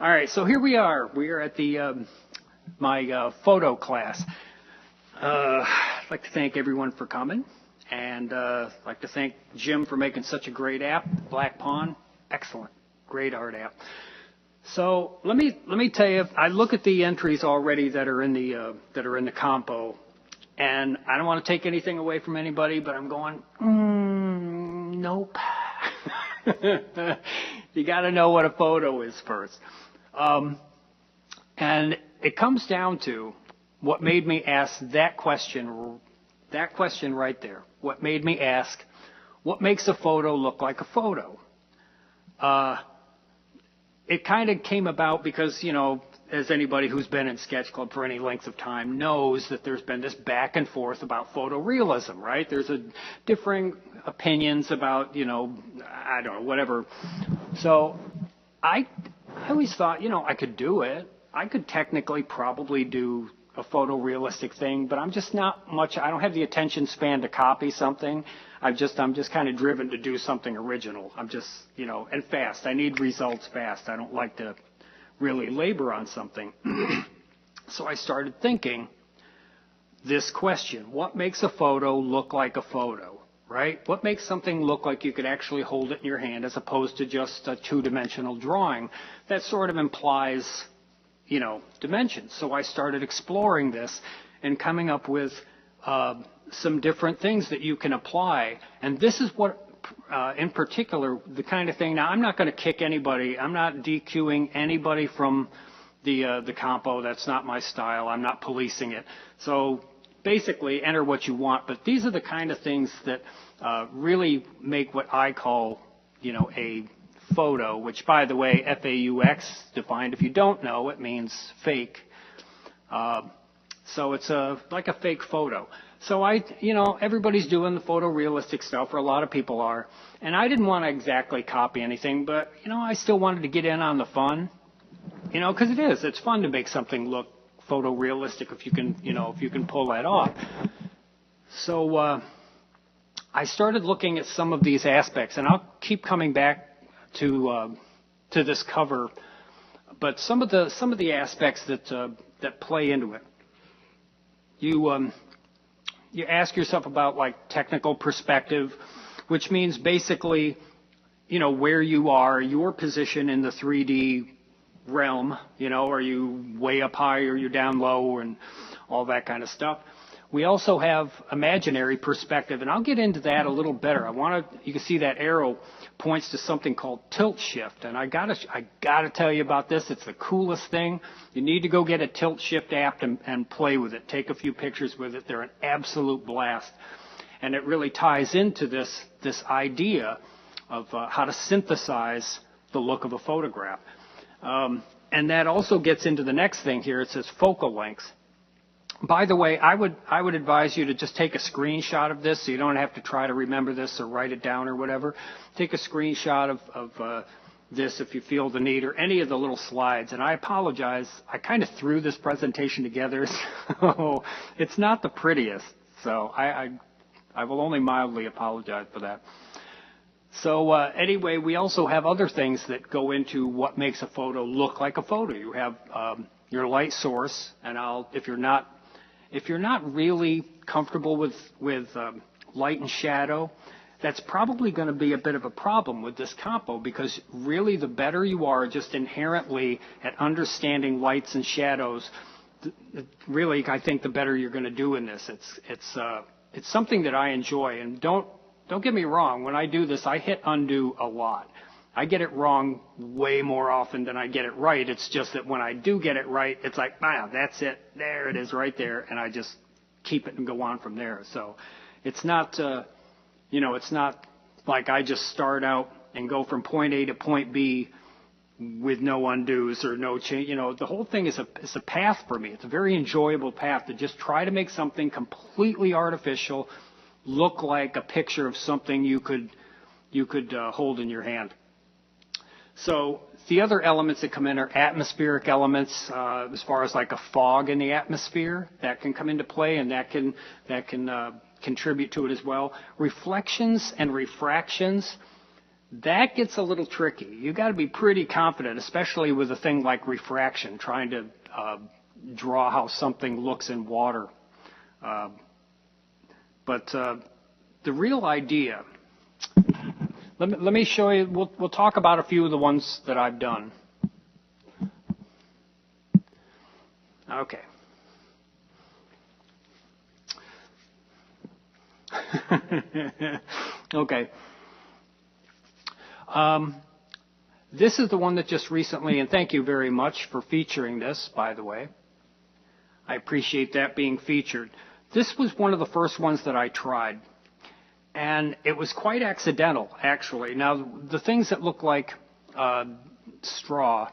All right, so here we are. We are at the my photo class. I'd like to thank everyone for coming, and I'd like to thank Jim for making such a great app. Black Pawn, excellent, great art app. So let me tell you, I look at the entries already that are in the compo, and I don't want to take anything away from anybody, but I'm going, nope. You got to know what a photo is first. And it comes down to what made me ask that question right there. What made me ask, what makes a photo look like a photo? It kind of came about because, you know, as anybody who's been in Sketch Club for any length of time knows that there's been this back and forth about photorealism, right? There's differing opinions about, you know, I don't know, whatever. So I always thought, you know, I could do it. I could technically probably do a photorealistic thing, but I'm just not much. I don't have the attention span to copy something. I'm just kind of driven to do something original. I'm just, you know, and fast. I need results fast. I don't like to really labor on something. So I started thinking this question: what makes a photo look like a photo? Right? What makes something look like you could actually hold it in your hand as opposed to just a two-dimensional drawing that sort of implies, you know, dimensions? So I started exploring this and coming up with some different things that you can apply. And this is what, in particular, the kind of thing. Now, I'm not going to kick anybody. I'm not DQing anybody from the compo. That's not my style. I'm not policing it. So basically, enter what you want. But these are the kind of things that really make what I call, you know, a photo, which, by the way, FAUX defined. If you don't know, it means fake. So it's like a fake photo. So you know, everybody's doing the photorealistic stuff, or a lot of people are. And I didn't want to exactly copy anything, but, you know, I still wanted to get in on the fun, you know, because it's fun to make something look photorealistic if you can, you know, if you can pull that off. So I started looking at some of these aspects, and I'll keep coming back to this cover, but some of the aspects that play into it. You ask yourself about, like, technical perspective, which means basically, you know, where you are, your position in the 3D realm. You know, are you way up high or you're down low, and all that kind of stuff. We also have imaginary perspective, and I'll get into that a little better. You can see that arrow points to something called tilt shift, and I gotta tell you about this. It's the coolest thing. You need to go get a tilt shift app and play with it. Take a few pictures with it. They're an absolute blast, and it really ties into this idea of how to synthesize the look of a photograph. And that also gets into the next thing here. It says focal length. By the way, I would advise you to just take a screenshot of this, so you don't have to try to remember this or write it down or whatever. Take a screenshot of this if you feel the need, or any of the little slides. And I apologize, I kind of threw this presentation together, so it's not the prettiest. So I will only mildly apologize for that. So anyway, we also have other things that go into what makes a photo look like a photo. You have your light source, and if you're not really comfortable with light and shadow, that's probably going to be a bit of a problem with this compo, because really the better you are just inherently at understanding lights and shadows, really I think the better you're going to do in this. It's something that I enjoy, and don't get me wrong, when I do this I hit undo a lot. I get it wrong way more often than I get it right. It's just that when I do get it right, it's like, wow, that's it. There it is right there. And I just keep it and go on from there. So it's not, you know, it's not like I just start out and go from point A to point B with no undos or no change. You know, the whole thing is a path for me. It's a very enjoyable path to just try to make something completely artificial look like a picture of something you could hold in your hand. So the other elements that come in are atmospheric elements, as far as like a fog in the atmosphere that can come into play, and that can contribute to it as well. Reflections and refractions, That gets a little tricky. You got to be pretty confident, especially with a thing like refraction, trying to draw how something looks in water. But the real idea, let me show you, we'll talk about a few of the ones that I've done. Okay. Okay. This is the one that just recently, and thank you very much for featuring this, by the way. I appreciate that being featured. This was one of the first ones that I tried, and it was quite accidental, actually. Now, the things that look like straw,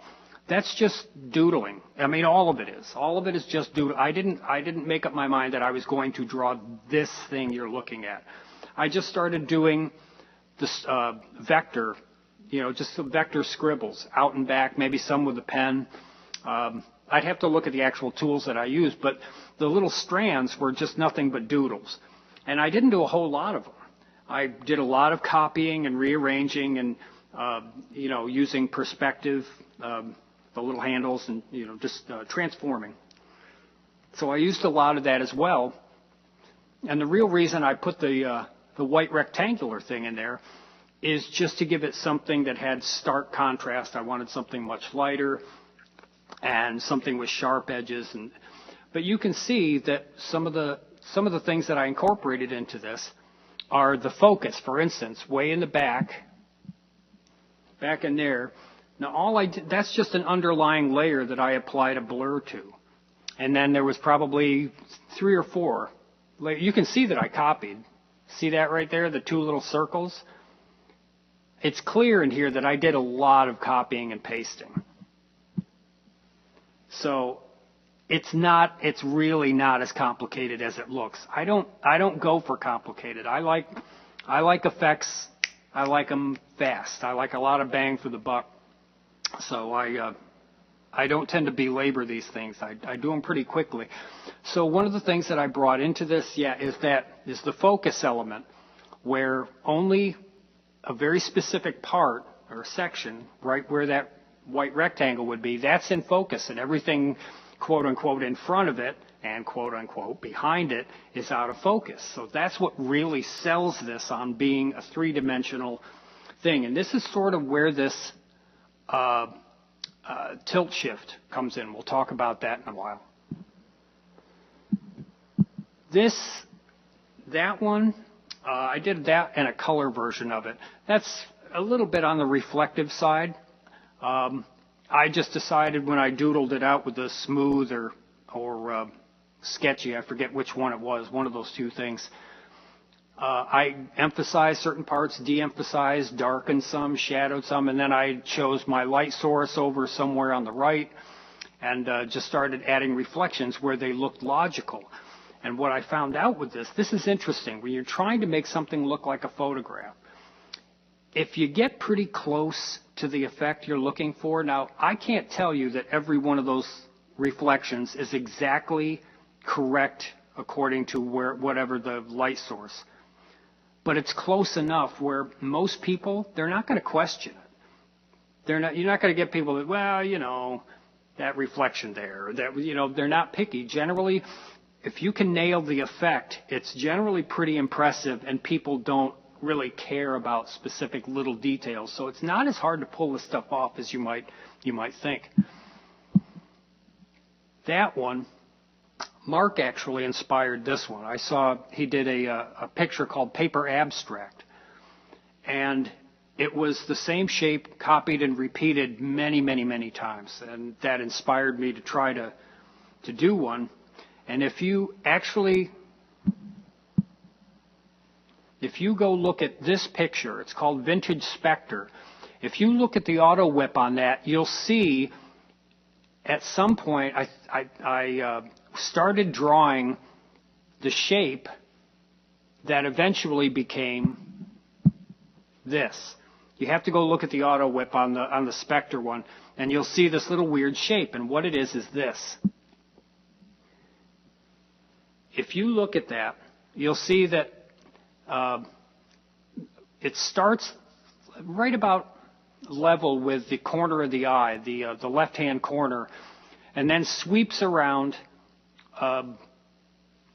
that's just doodling. I mean, all of it is. All of it is just doodling. I didn't make up my mind that I was going to draw this thing you're looking at. I just started doing this vector, just some vector scribbles out and back, maybe some with a pen. I'd have to look at the actual tools that I used, but the little strands were just nothing but doodles. And I didn't do a whole lot of them. I did a lot of copying and rearranging and, using perspective, the little handles and, just transforming. So I used a lot of that as well. And the real reason I put the white rectangular thing in there is just to give it something that had stark contrast. I wanted something much lighter and something with sharp edges. But you can see that some of the things that I incorporated into this are the focus, for instance, way in the back in there. Now all I did, that's just an underlying layer that I applied a blur to. And then there was probably 3 or 4. You can see that I copied. See that right there, the 2 little circles? It's clear in here that I did a lot of copying and pasting. So it's really not as complicated as it looks. I don't go for complicated. I like effects. I like them fast. I like a lot of bang for the buck. So I don't tend to belabor these things. I do them pretty quickly. So one of the things that I brought into this, is the focus element, where only a very specific part or section, right where that white rectangle would be, that's in focus, and everything, quote unquote, in front of it and quote unquote behind it is out of focus. So that's what really sells this on being a 3-dimensional thing. And this is sort of where this tilt shift comes in. We'll talk about that in a while. That one, I did that and a color version of it. That's a little bit on the reflective side. I just decided when I doodled it out with the smooth or sketchy, I forget which one it was, one of those 2 things. I emphasized certain parts, de-emphasized, darkened some, shadowed some, and then I chose my light source over somewhere on the right and just started adding reflections where they looked logical. And what I found out with this is interesting. When you're trying to make something look like a photograph, if you get pretty close to the effect you're looking for, now I can't tell you that every one of those reflections is exactly correct according to whatever the light source. But it's close enough where most people, they're not going to question it. You're not going to get people that, that reflection there, or that, they're not picky. Generally, if you can nail the effect, it's generally pretty impressive, and people don't really care about specific little details. So it's not as hard to pull this stuff off as you might think. That one, Mark actually inspired this one. I saw he did a picture called Paper Abstract, and it was the same shape copied and repeated many, many, many times, and that inspired me to try to do one. And if you go look at this picture, it's called Vintage Spectre. If you look at the auto whip on that, you'll see at some point I started drawing the shape that eventually became this. You have to go look at the auto whip on the Spectre one, and you'll see this little weird shape. And what it is this. If you look at that, you'll see that it starts right about level with the corner of the eye, the left-hand corner, and then sweeps around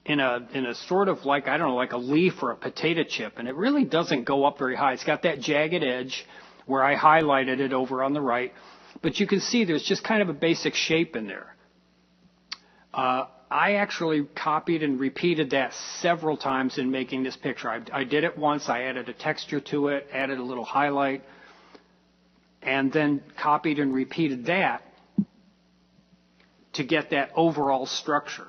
in a sort of like, I don't know, like a leaf or a potato chip, and it really doesn't go up very high. It's got that jagged edge where I highlighted it over on the right, but you can see there's just kind of a basic shape in there. I actually copied and repeated that several times in making this picture. I did it once, I added a texture to it, added a little highlight, and then copied and repeated that to get that overall structure.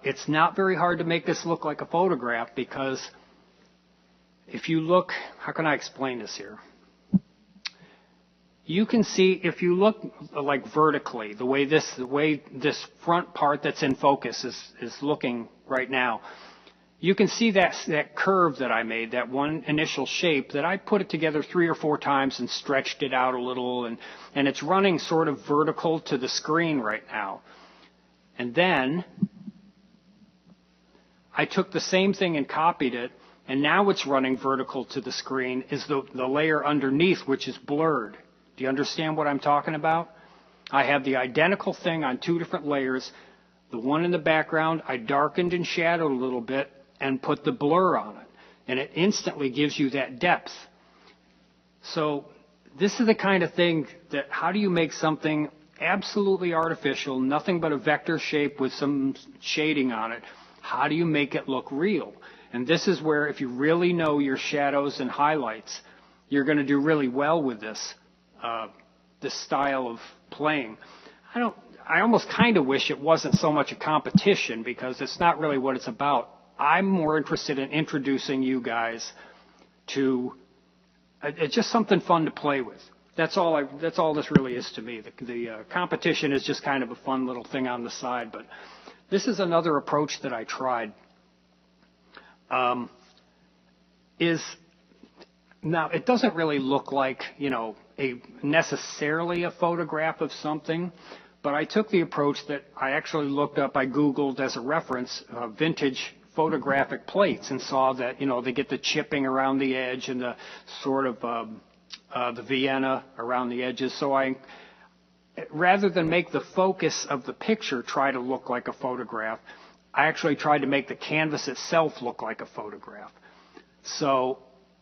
It's not very hard to make this look like a photograph, because if you look, how can I explain this here? You can see, if you look like vertically, the way this front part that's in focus is looking right now, you can see that curve that I made, that one initial shape, that I put it together 3 or 4 times and stretched it out a little, and it's running sort of vertical to the screen right now. And then I took the same thing and copied it, and now it's running vertical to the screen is the layer underneath, which is blurred. Do you understand what I'm talking about? I have the identical thing on 2 different layers. The one in the background, I darkened and shadowed a little bit and put the blur on it. And it instantly gives you that depth. So this is the kind of thing that, how do you make something absolutely artificial, nothing but a vector shape with some shading on it? How do you make it look real? And this is where, if you really know your shadows and highlights, you're going to do really well with this style of playing. I almost kind of wish it wasn't so much a competition, because it's not really what it's about. I'm more interested in introducing you guys to it's just something fun to play with. That's all this really is to me. The competition is just kind of a fun little thing on the side. But this is another approach that I tried. Now, it doesn't really look like, necessarily a photograph of something, but I took the approach that I actually looked up, I Googled as a reference, vintage photographic plates, and saw that, they get the chipping around the edge and the sort of the Vienna around the edges. So rather than make the focus of the picture try to look like a photograph, I actually tried to make the canvas itself look like a photograph. So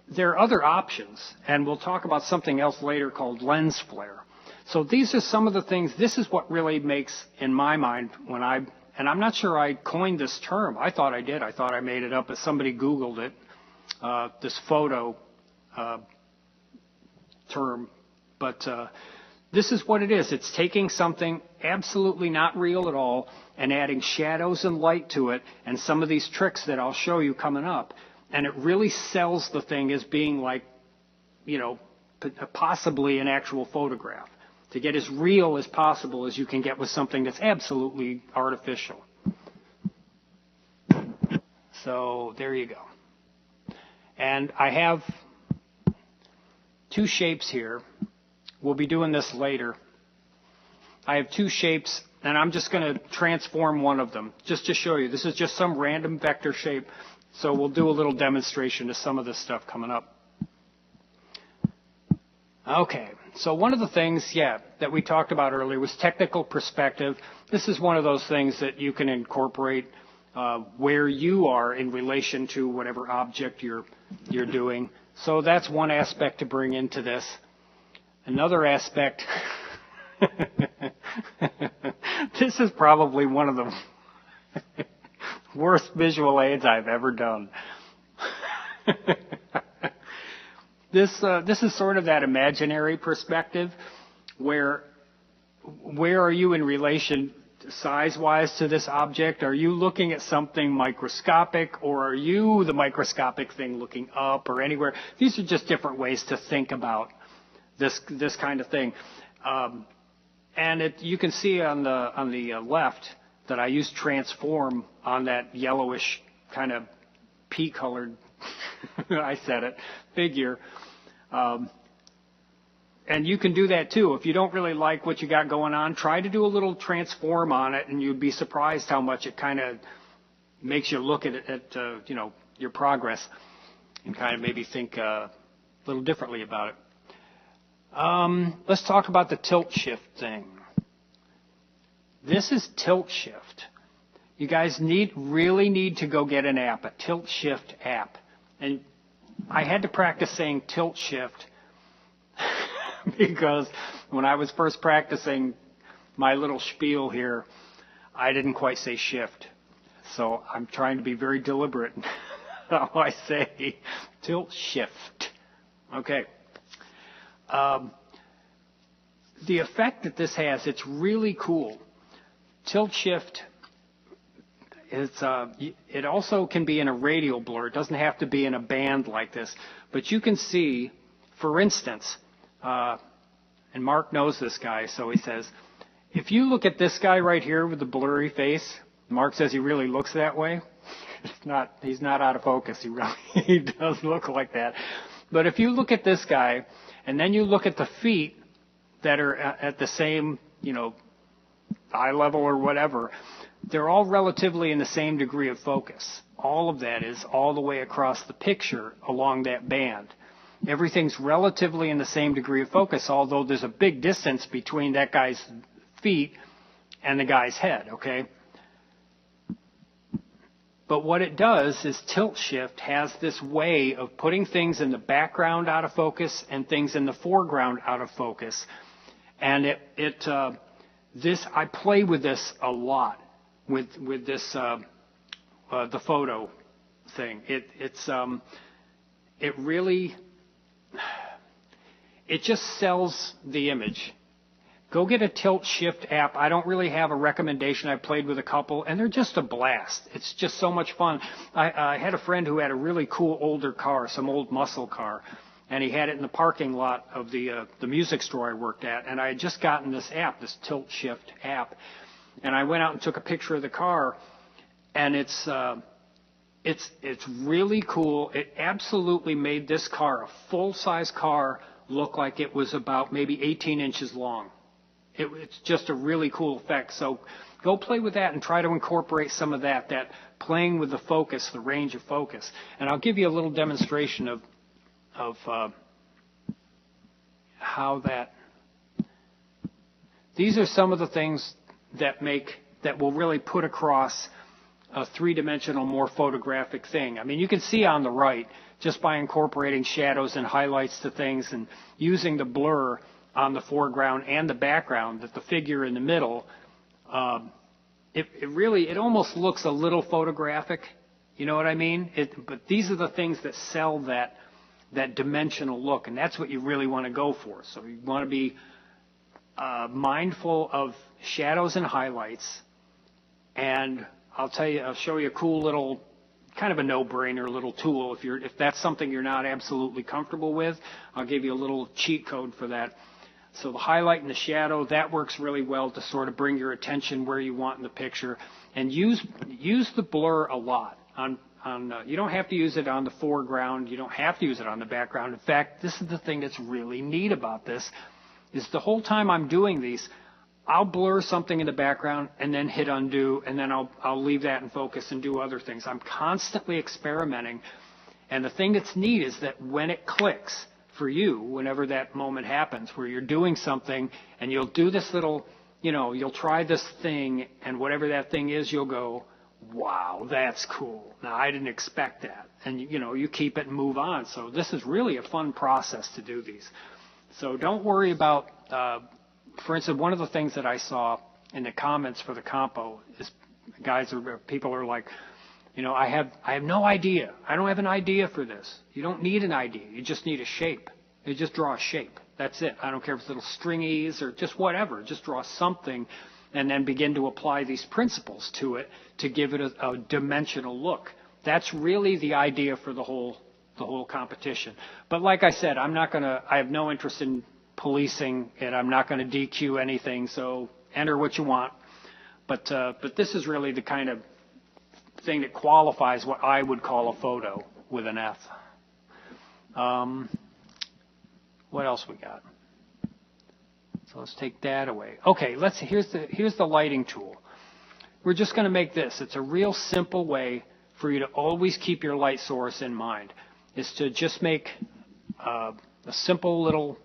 there are other options, and we'll talk about something else later called lens flare. So these are some of the things, this is what really makes, in my mind, and I'm not sure I coined this term. I thought I did. I thought I made it up, but somebody Googled it, this photo term. But this is what it is. It's taking something absolutely not real at all and adding shadows and light to it, and some of these tricks that I'll show you coming up. And it really sells the thing as being like, possibly an actual photograph, to get as real as possible as you can get with something that's absolutely artificial. So there you go. And I have 2 shapes here. We'll be doing this later. I have 2 shapes, and I'm just going to transform one of them just to show you. This is just some random vector shape. So we'll do a little demonstration of some of this stuff coming up. Okay, so one of the things, that we talked about earlier was technical perspective. This is one of those things that you can incorporate where you are in relation to whatever object you're doing. So that's one aspect to bring into this. Another aspect, this is probably one of the worst visual aids I've ever done. This is sort of that imaginary perspective where are you in relation size-wise to this object? Are you looking at something microscopic, or are you the microscopic thing looking up or anywhere? These are just different ways to think about this kind of thing. And you can see on the left that I used transform on that yellowish kind of pea-colored, I said it, figure. And you can do that too. If you don't really like what you got going on, try to do a little transform on it, and you'd be surprised how much it kind of makes you look at your progress and kind of maybe think, little differently about it. Let's talk about the tilt shift thing. This is tilt shift. You guys really need to go get an app, a tilt shift app. And I had to practice saying tilt shift because when I was first practicing my little spiel here, I didn't quite say shift. So I'm trying to be very deliberate in how I say tilt shift. Okay. The effect that this has, it's really cool. Tilt shift, it also can be in a radial blur. It doesn't have to be in a band like this. But you can see, for instance, and Mark knows this guy, so he says, if you look at this guy right here with the blurry face, Mark says he really looks that way. He's not out of focus. He does look like that. But if you look at this guy, and then you look at the feet that are at the same, eye level or whatever, they're all relatively in the same degree of focus. All of that is all the way across the picture along that band. Everything's relatively in the same degree of focus, although there's a big distance between that guy's feet and the guy's head, okay? But what it does is tilt shift has this way of putting things in the background out of focus and things in the foreground out of focus. And I play with this a lot with this the photo thing. It just sells the image. Go get a tilt shift app. I don't really have a recommendation. I played with a couple, and they're just a blast. It's just so much fun. I had a friend who had a really cool older car, some old muscle car, and he had it in the parking lot of the music store I worked at. And I had just gotten this app, this tilt shift app, and I went out and took a picture of the car, and it's really cool. It absolutely made this car, a full-size car, look like it was about maybe 18 inches long. It's just a really cool effect. So go play with that and try to incorporate some of that playing with the focus, the range of focus. And Will give you a little demonstration of how that. These are some of the things that will really put across a three-dimensional, more photographic thing. I mean, you can see on the right, just by incorporating shadows and highlights to things and using the blur on the foreground and the background, that the figure in the middle, it almost looks a little photographic. You know what I mean? But these are the things that sell that dimensional look, and that's what you really want to go for. So you want to be mindful of shadows and highlights. And I'll show you a cool little, kind of a no-brainer little tool. If that's something you're not absolutely comfortable with, I'll give you a little cheat code for that. So the highlight and the shadow, that works really well to sort of bring your attention where you want in the picture. And use the blur a lot. You don't have to use it on the foreground. You don't have to use it on the background. In fact, this is the thing that's really neat about this, is the whole time I'm doing these, I'll blur something in the background and then hit undo, and then I'll leave that in focus and do other things. I'm constantly experimenting. And the thing that's neat is that when it clicks, for you, whenever that moment happens, where you're doing something and you'll do this little, you'll try this thing, and whatever that thing is, you'll go, wow, that's cool. Now, I didn't expect that. And, you keep it and move on. So this is really a fun process to do these. So don't worry about, for instance, one of the things that I saw in the comments for the compo is people are like, I have no idea. I don't have an idea for this. You don't need an idea. You just need a shape. You just draw a shape. That's it. I don't care if it's little stringies or just whatever. Just draw something and then begin to apply these principles to it to give it a dimensional look. That's really the idea for the whole competition. But like I said, I have no interest in policing it. I'm not going to DQ anything. So enter what you want. But this is really the kind of thing that qualifies what I would call a photo with an F. What else we got? So let's take that away. Okay, here's the lighting tool. We're just going to make this. It's a real simple way for you to always keep your light source in mind. Is to just make a simple little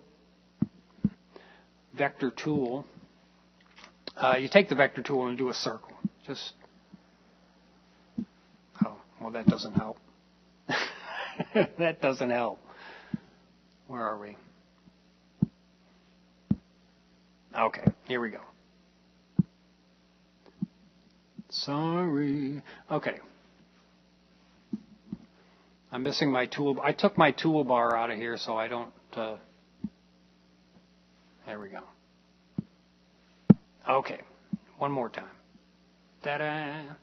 vector tool. You take the vector tool and do a circle. Just, oh, well, that doesn't help. That doesn't help. Where are we? Okay, here we go. Sorry. Okay. I'm missing my tool. I took my toolbar out of here so I don't. There we go. Okay, one more time. Ta-da!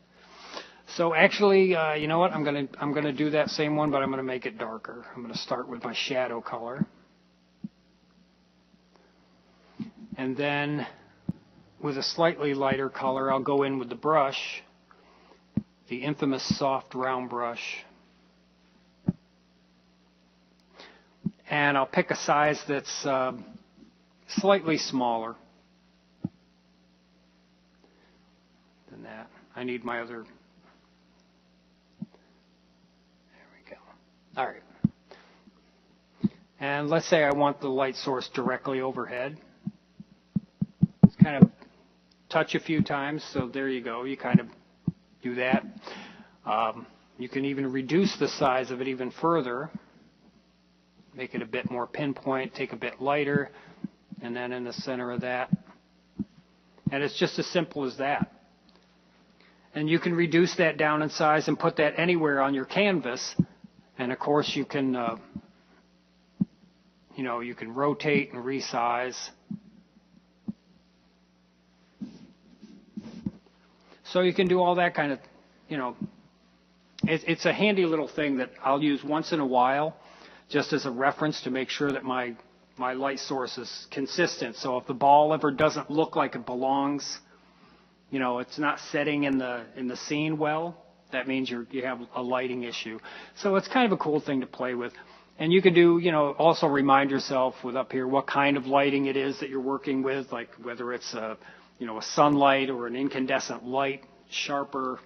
So actually, you know what? I'm gonna do that same one, but I'm gonna make it darker. I'm gonna start with my shadow color, and then with a slightly lighter color, I'll go in with the brush, the infamous soft round brush, and I'll pick a size that's slightly smaller than that. I need my other. There we go. All right. And let's say I want the light source directly overhead. Just kind of touch a few times. So there you go. You kind of do that. You can even reduce the size of it even further. Make it a bit more pinpoint, take a bit lighter, and then in the center of that. And it's just as simple as that. And you can reduce that down in size and put that anywhere on your canvas. And of course you can, you can rotate and resize. So you can do all that kind of, it's a handy little thing that I'll use once in a while, just as a reference to make sure that my light source is consistent. So if the ball ever doesn't look like it belongs, it's not setting in the scene well, that means you have a lighting issue. So it's kind of a cool thing to play with. And you can do, also remind yourself with up here what kind of lighting it is that you're working with, like whether it's a sunlight or an incandescent light, sharper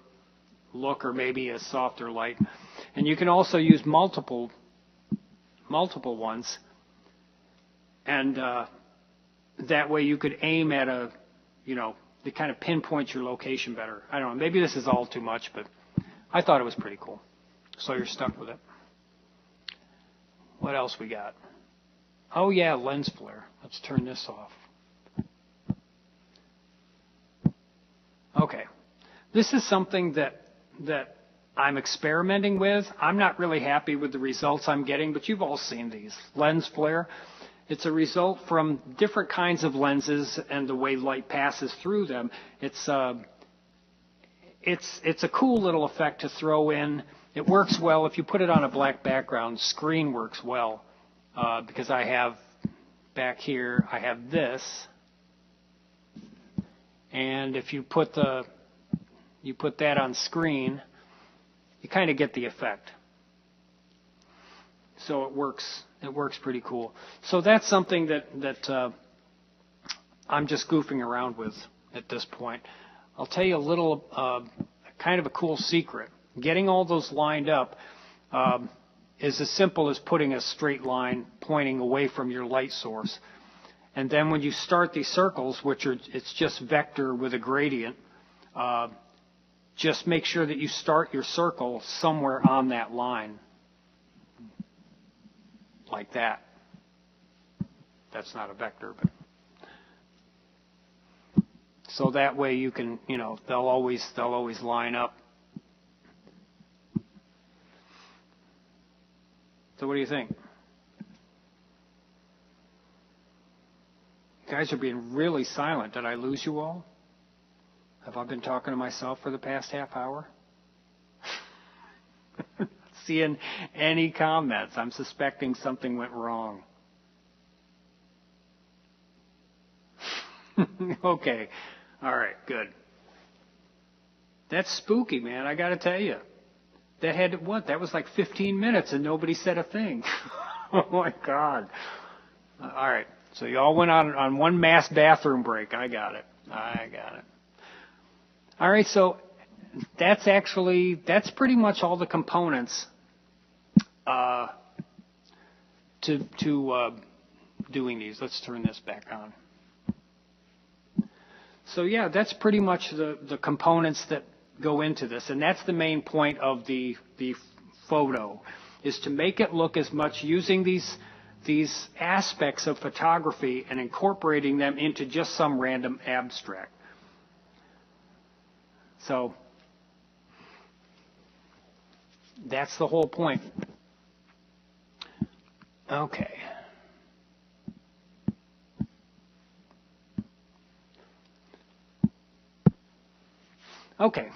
look, or maybe a softer light. And you can also use multiple ones, and that way you could aim at to kind of pinpoint your location better. I don't know, maybe this is all too much, but I thought it was pretty cool. So you're stuck with it. What else we got? Oh yeah, lens flare. Let's turn this off. Okay. This is something that I'm experimenting with. I'm not really happy with the results I'm getting, but you've all seen these. Lens flare. It's a result from different kinds of lenses and the way light passes through them. It's a cool little effect to throw in. It works well if you put it on a black background. Screen works well because I have back here, I have this. And if you put that on screen, you kind of get the effect. So it works pretty cool. So that's something that I'm just goofing around with at this point. I'll tell you a little kind of a cool secret. Getting all those lined up is as simple as putting a straight line pointing away from your light source. And then when you start these circles, it's just vector with a gradient, just make sure that you start your circle somewhere on that line. Like that. That's not a vector, but so that way you can, they'll always line up. So what do you think? You guys are being really silent. Did I lose you all? Have I been talking to myself for the past half hour? Seeing any comments. I'm suspecting something went wrong. Okay. All right, good. That's spooky, man. I got to tell you. That was like 15 minutes and nobody said a thing. Oh my God. All right. So you all went on one mass bathroom break. I got it. All right. So that's pretty much all the components doing these. Let's turn this back on. So yeah, that's pretty much the components that go into this, and that's the main point of the photo, is to make it look as much using these aspects of photography and incorporating them into just some random abstract. So that's the whole point. Okay. Okay.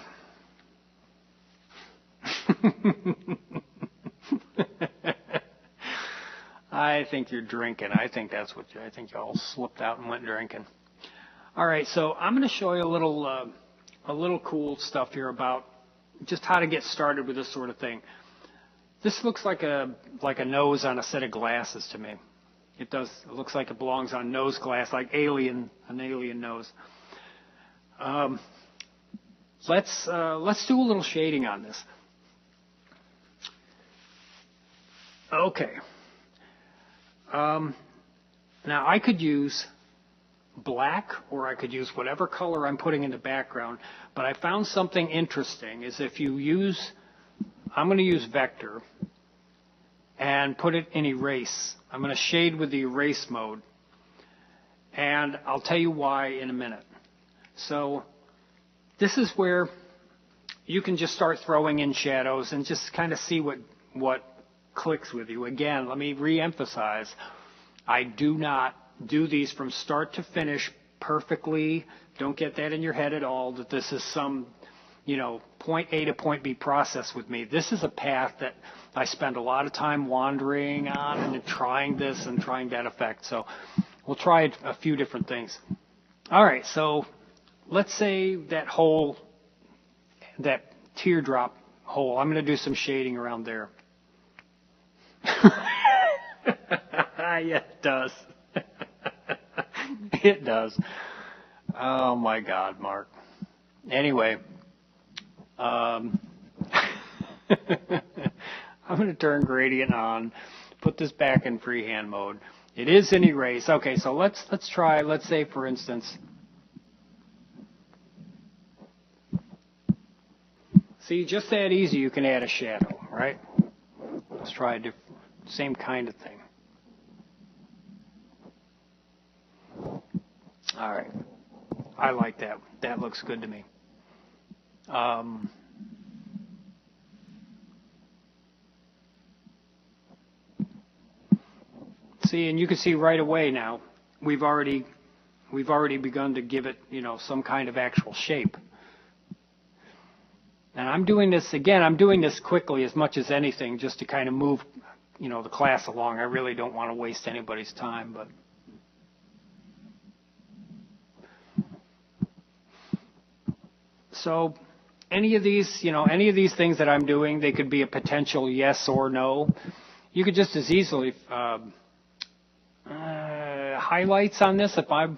I think you're drinking. I think that's what I think y'all slipped out and went drinking. All right, so I'm going to show you a little cool stuff here about just how to get started with this sort of thing. This looks like a nose on a set of glasses to me. It does. It looks like it belongs on nose glass, like an alien nose. Let's do a little shading on this. Okay. Now I could use black, or I could use whatever color I'm putting in the background, but I found something interesting is if you use, I'm going to use vector and put it in erase. I'm going to shade with the erase mode, and I'll tell you why in a minute. So this is where you can just start throwing in shadows and just kind of see what clicks with you. Again, let me re-emphasize, I do not do these from start to finish perfectly. Don't get that in your head at all, that this is some, point A to point B process with me. This is a path that I spend a lot of time wandering on and trying this and trying that effect. So we'll try a few different things. All right, so let's say that hole, that teardrop hole, I'm going to do some shading around there. Yeah, it does. It does. Oh my God, Mark. Anyway, I'm going to turn gradient on, put this back in freehand mode. It is in erase. Okay, so let's try. Let's say, for instance, see, just that easy, you can add a shadow, right? Let's try a different, same kind of thing. All right. I like that. That looks good to me. See, and you can see right away now, we've already begun to give it, some kind of actual shape. And I'm doing this, again, I'm doing this quickly as much as anything, just to kind of move, the class along. I really don't want to waste anybody's time, but. So any of these things that I'm doing, they could be a potential yes or no. You could just as easily highlights on this. If I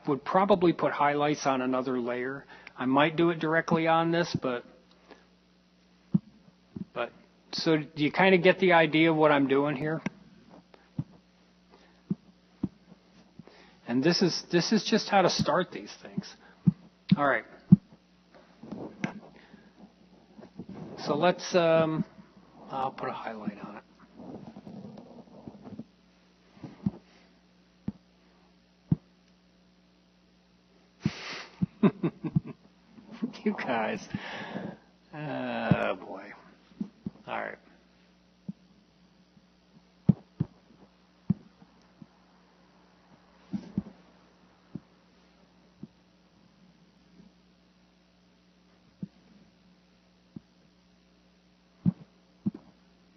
would probably put highlights on another layer. I might do it directly on this, but so do you kind of get the idea of what I'm doing here? And this is just how to start these things. All right. So let's, I'll put a highlight on it. You guys. Oh, boy. All right.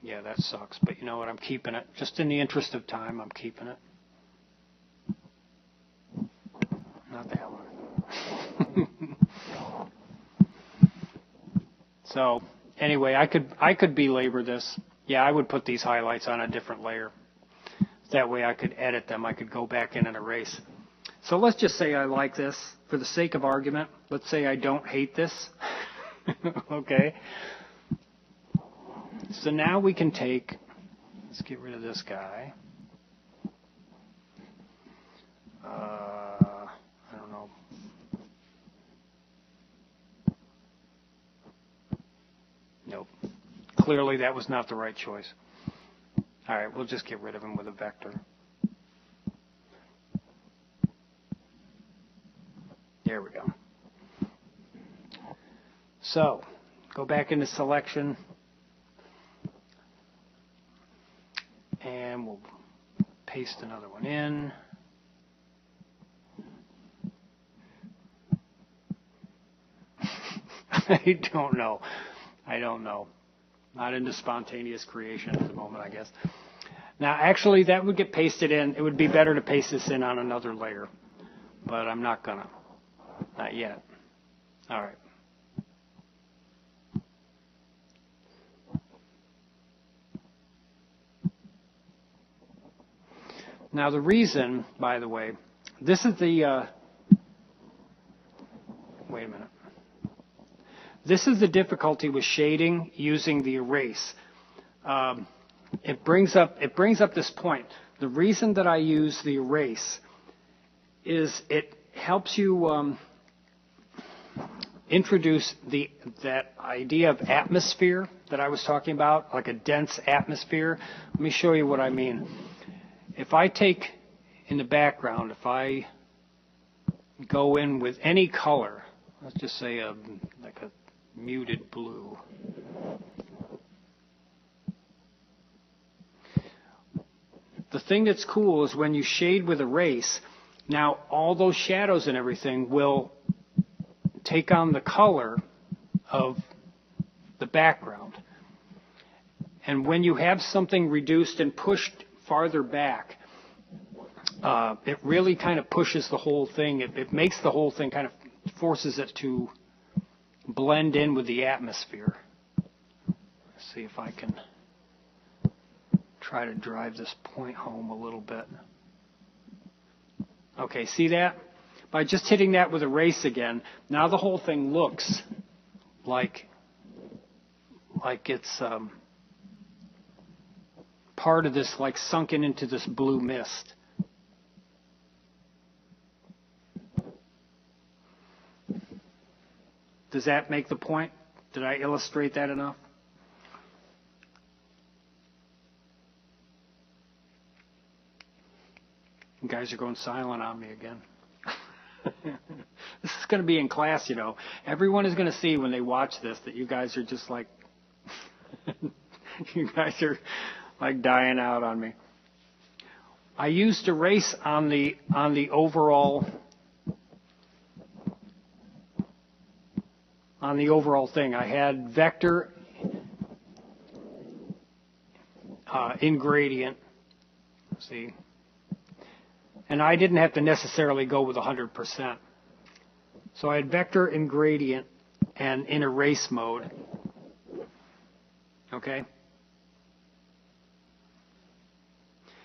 Yeah, that sucks, but you know what? I'm keeping it. Just in the interest of time, I'm keeping it. Not that one. So, anyway, I could belabor this. Yeah, I would put these highlights on a different layer. That way I could edit them. I could go back in and erase. So let's just say I like this. For the sake of argument, let's say I don't hate this. Okay. So now we can take, let's get rid of this guy. I don't know. Nope. Clearly that was not the right choice. All right, we'll just get rid of him with a vector. There we go. So, go back into selection, and we'll paste another one in. I don't know. Not into spontaneous creation at the moment, I guess. Now, actually, that would get pasted in. It would be better to paste this in on another layer, but I'm not gonna. Not yet. All right. Now, the reason, by the way, this is the, wait a minute. This is the difficulty with shading using the erase. It brings up this point. The reason that I use the erase is it helps you introduce that idea of atmosphere that I was talking about, like a dense atmosphere. Let me show you what I mean. If I take in the background, if I go in with any color, let's just say like a muted blue. The thing that's cool is when you shade with erase, now all those shadows and everything will take on the color of the background. And when you have something reduced and pushed farther back, it really kind of pushes the whole thing. It makes the whole thing kind of forces it to blend in with the atmosphere. Let's see if I can try to drive this point home a little bit. Okay, see that? By just hitting that with erase again, now the whole thing looks like it's part of this, like sunken into this blue mist. Does that make the point? Did I illustrate that enough? You guys are going silent on me again. This is going to be in class, you know. Everyone is going to see when they watch this that you guys are just like, you guys are like dying out on me. I used erase on the overall thing. I had vector in gradient. See, and I didn't have to necessarily go with 100%. So I had vector in gradient and in erase mode. Okay.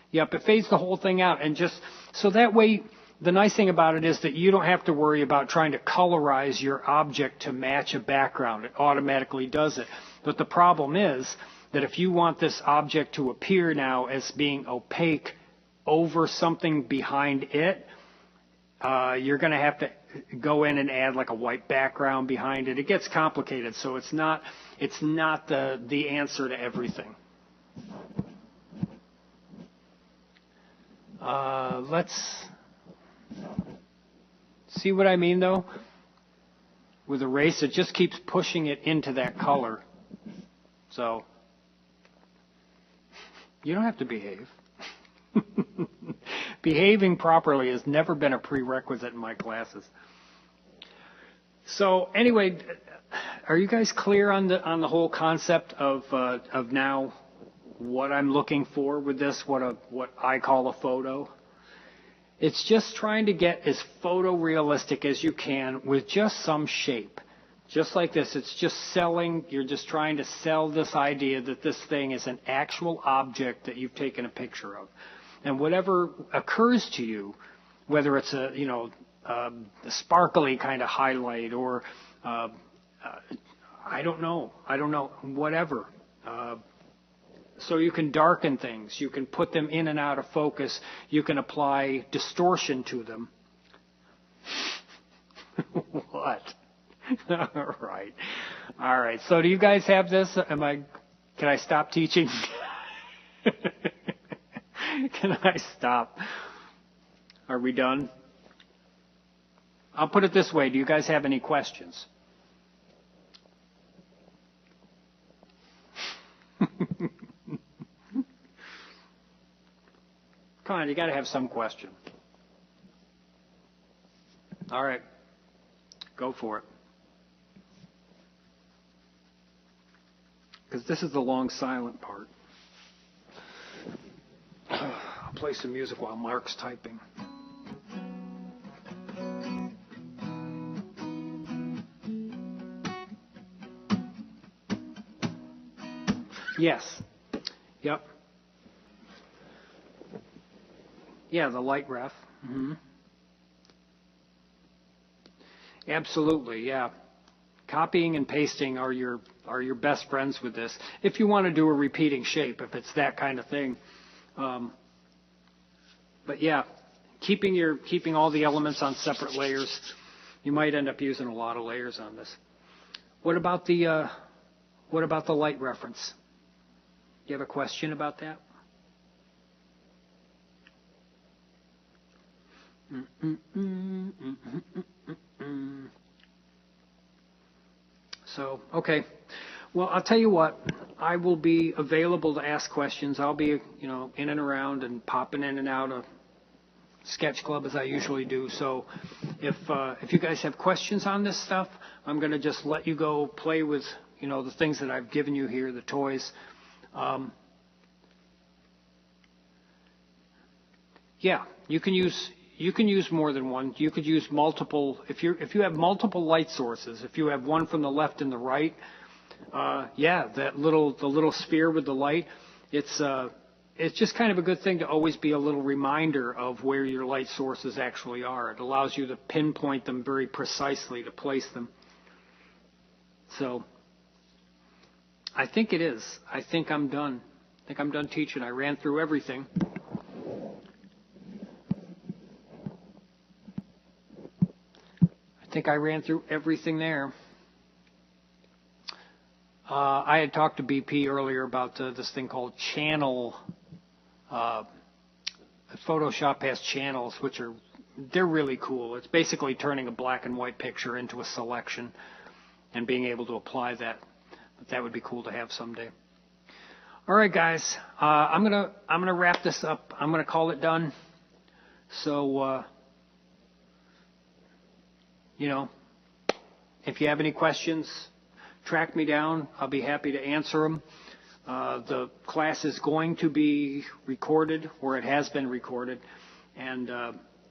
Yep, it fades the whole thing out, and just so that way, the nice thing about it is that you don't have to worry about trying to colorize your object to match a background. It automatically does it. But the problem is that if you want this object to appear now as being opaque over something behind it, you're going to have to go in and add like a white background behind it. It gets complicated, so it's not the answer to everything. Let's see what I mean though. With erase, it just keeps pushing it into that color. So you don't have to behave. Behaving properly has never been a prerequisite in my classes. So anyway, are you guys clear on the whole concept of now what I'm looking for with this? What I call a photo. It's just trying to get as photorealistic as you can with just some shape. Just like this, it's just selling, you're just trying to sell this idea that this thing is an actual object that you've taken a picture of. And whatever occurs to you, whether it's a sparkly kind of highlight or I don't know, whatever. So you can darken things. You can put them in and out of focus. You can apply distortion to them. What? All right. All right. So do you guys have this? Can I stop teaching? Can I stop? Are we done? I'll put it this way. Do you guys have any questions? Come on, you got to have some question. All right. Go for it. Because this is the long silent part. I'll play some music while Mark's typing. Yes. Yep. Yeah, the light ref. Mm-hmm. Absolutely, yeah. Copying and pasting are your best friends with this. If you want to do a repeating shape, if it's that kind of thing. But yeah, keeping all the elements on separate layers, you might end up using a lot of layers on this. What about the light reference? You have a question about that? So, okay. Well, I'll tell you what. I will be available to ask questions. I'll be, in and around and popping in and out of Sketch Club as I usually do. So, if you guys have questions on this stuff, I'm going to just let you go play with, the things that I've given you here, the toys. Yeah, you can use more than one. You could use multiple. If you have multiple light sources, if you have one from the left and the right, the little sphere with the light, it's just kind of a good thing to always be a little reminder of where your light sources actually are. It allows you to pinpoint them very precisely to place them. So I think it is. I think I'm done. I think I'm done teaching. I ran through everything. I think I ran through everything there. I had talked to BP earlier about this thing called channel. Photoshop has channels, they're really cool. It's basically turning a black and white picture into a selection and being able to apply that. But that would be cool to have someday. All right, guys. I'm gonna wrap this up. I'm gonna call it done. So. If you have any questions, track me down. I'll be happy to answer them. The class is going to be recorded, or it has been recorded, and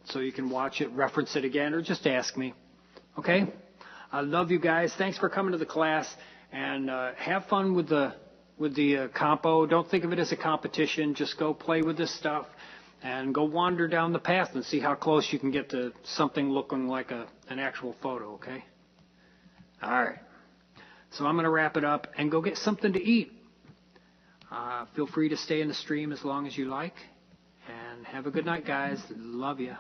so you can watch it, reference it again, or just ask me. Okay? I love you guys. Thanks for coming to the class, and have fun with the compo. Don't think of it as a competition. Just go play with this stuff. And go wander down the path and see how close you can get to something looking like an actual photo, okay? All right. So I'm going to wrap it up and go get something to eat. Feel free to stay in the stream as long as you like. And have a good night, guys. Love you.